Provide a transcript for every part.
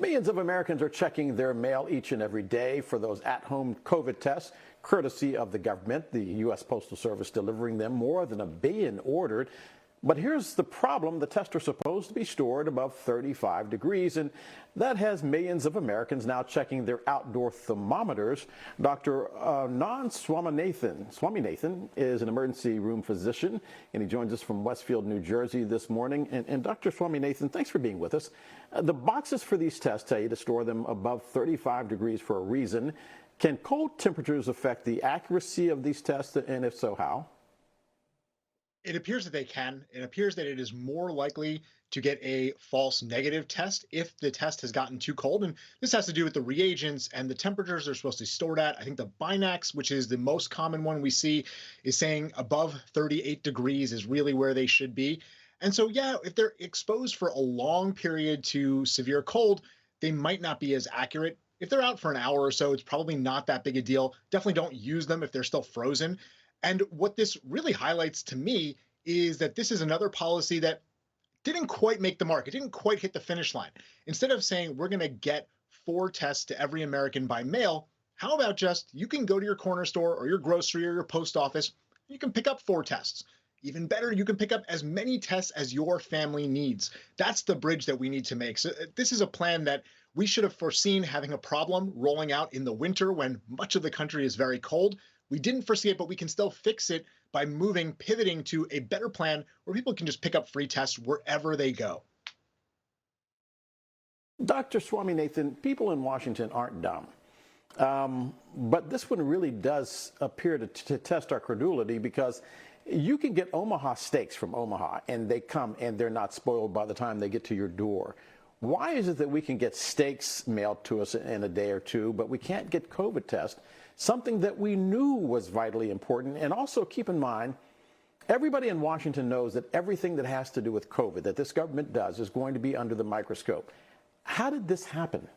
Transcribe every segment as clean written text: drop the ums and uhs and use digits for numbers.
Millions of Americans are checking their mail each and every day for those at-home COVID tests, courtesy of the government, the U.S. Postal Service delivering them, more than 1 billion ordered. But here's the problem. The tests are supposed to be stored above 35 degrees, and that has millions of Americans now checking their outdoor thermometers. Dr. Anand Swaminathan is an emergency room physician, and he joins us from Westfield, New Jersey this morning. And Dr. Swaminathan, thanks for being with us. The boxes for these tests tell you to store them above 35 degrees for a reason. Can cold temperatures affect the accuracy of these tests, and if so, how? It appears that they can. It appears that it is more likely to get a false negative test if the test has gotten too cold. And this has to do with the reagents and the temperatures they're supposed to be stored at. I think the Binax, which is the most common one we see, is saying above 38 degrees is really where they should be. And so, yeah, if they're exposed for a long period to severe cold, they might not be as accurate. If they're out for an hour or so, it's probably not that big a deal. Definitely don't use them if they're still frozen. And what this really highlights to me is that this is another policy that didn't quite make the mark. It didn't quite hit the finish line. Instead of saying we're going to get 4 tests to every American by mail, how about just you can go to your corner store or your grocery or your post office, you can pick up 4 tests. Even better, you can pick up as many tests as your family needs. That's the bridge that we need to make. So this is a plan that we should have foreseen having a problem rolling out in the winter when much of the country is very cold. We didn't foresee it, but we can still fix it by pivoting to a better plan where people can just pick up free tests wherever they go. Dr. Swaminathan, people in Washington aren't dumb. But this one really does appear to test our credulity, because you can get Omaha steaks from Omaha and they come and they're not spoiled by the time they get to your door. Why is it that we can get steaks mailed to us in a day or two, but we can't get COVID tests, something that we knew was vitally important? And also keep in mind, everybody in Washington knows that everything that has to do with COVID that this government does is going to be under the microscope. How did this happen?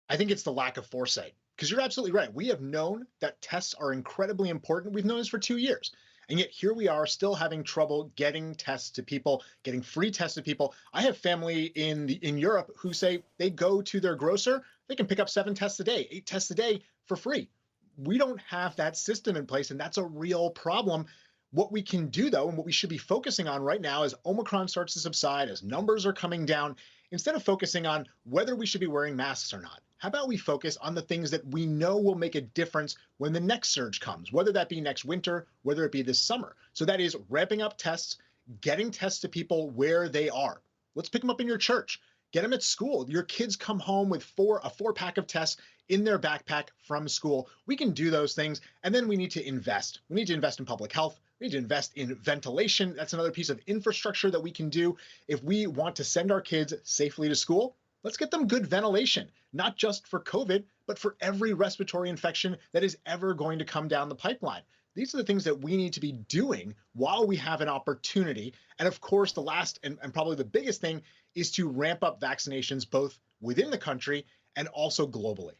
I think it's the lack of foresight, because you're absolutely right. We have known that tests are incredibly important. We've known this for 2 years. And yet here we are still having trouble getting tests to people, getting free tests to people. I have family in Europe who say they go to their grocer, they can pick up 7 tests a day, 8 tests a day for free. We don't have that system in place, and that's a real problem. What we can do, though, and what we should be focusing on right now as Omicron starts to subside, as numbers are coming down, instead of focusing on whether we should be wearing masks or not, how about we focus on the things that we know will make a difference when the next surge comes, whether that be next winter, whether it be this summer. So that is ramping up tests, getting tests to people where they are. Let's pick them up in your church. Get them at school. Your kids come home with a 4-pack of tests in their backpack from school. We can do those things. And then we need to invest. We need to invest in public health. We need to invest in ventilation. That's another piece of infrastructure that we can do. If we want to send our kids safely to school, let's get them good ventilation, not just for COVID, but for every respiratory infection that is ever going to come down the pipeline. These are the things that we need to be doing while we have an opportunity. And of course, the last and probably the biggest thing is to ramp up vaccinations both within the country and also globally.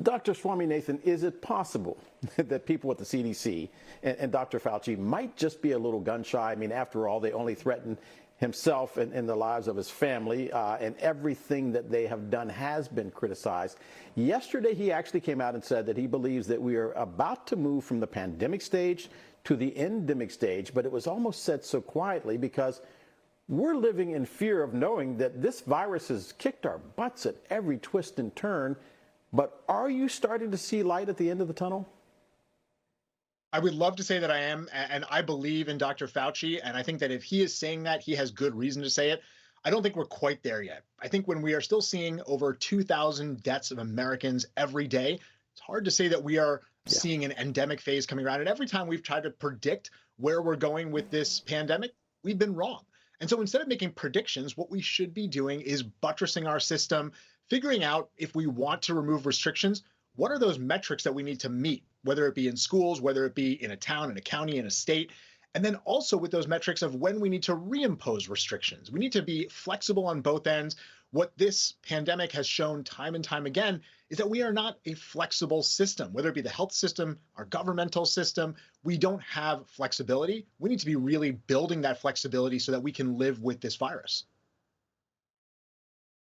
Dr. Swaminathan, is it possible that people at the CDC and Dr. Fauci might just be a little gun shy? I mean, after all, they only threatened himself and the lives of his family, and everything that they have done has been criticized. Yesterday, he actually came out and said that he believes that we are about to move from the pandemic stage to the endemic stage, but it was almost said so quietly because we're living in fear of knowing that this virus has kicked our butts at every twist and turn. But are you starting to see light at the end of the tunnel? I would love to say that I am, and I believe in Dr. Fauci, and I think that if he is saying that, he has good reason to say it. I don't think we're quite there yet. I think when we are still seeing over 2,000 deaths of Americans every day, it's hard to say that we are seeing an endemic phase coming around. And every time we've tried to predict where we're going with this pandemic, we've been wrong. And so instead of making predictions, what we should be doing is buttressing our system, figuring out if we want to remove restrictions, what are those metrics that we need to meet, whether it be in schools, whether it be in a town, in a county, in a state, and then also with those metrics of when we need to reimpose restrictions. We need to be flexible on both ends. What this pandemic has shown time and time again is that we are not a flexible system, whether it be the health system, our governmental system. We don't have flexibility. We need to be really building that flexibility so that we can live with this virus.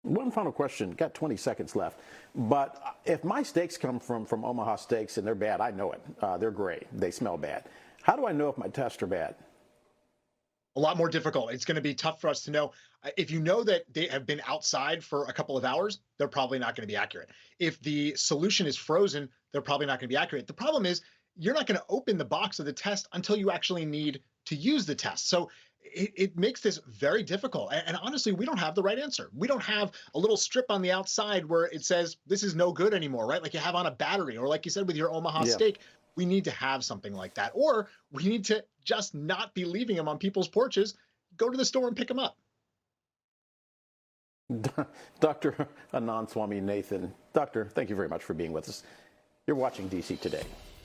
One final question. Got 20 seconds left. But if my steaks come from Omaha Steaks and they're bad, I know it. They're gray. They smell bad. How do I know if my tests are bad? A lot more difficult. It's going to be tough for us to know. If you know that they have been outside for a couple of hours, they're probably not going to be accurate. If the solution is frozen, they're probably not going to be accurate. The problem is you're not going to open the box of the test until you actually need to use the test. So it makes this very difficult. And honestly, we don't have the right answer. We don't have a little strip on the outside where it says this is no good anymore, right? Like you have on a battery, or like you said with your Omaha Yeah. steak. We need to have something like that. Or we need to just not be leaving them on people's porches. Go to the store and pick them up. Dr. Anand Swaminathan. Doctor, thank you very much for being with us. You're watching DC Today.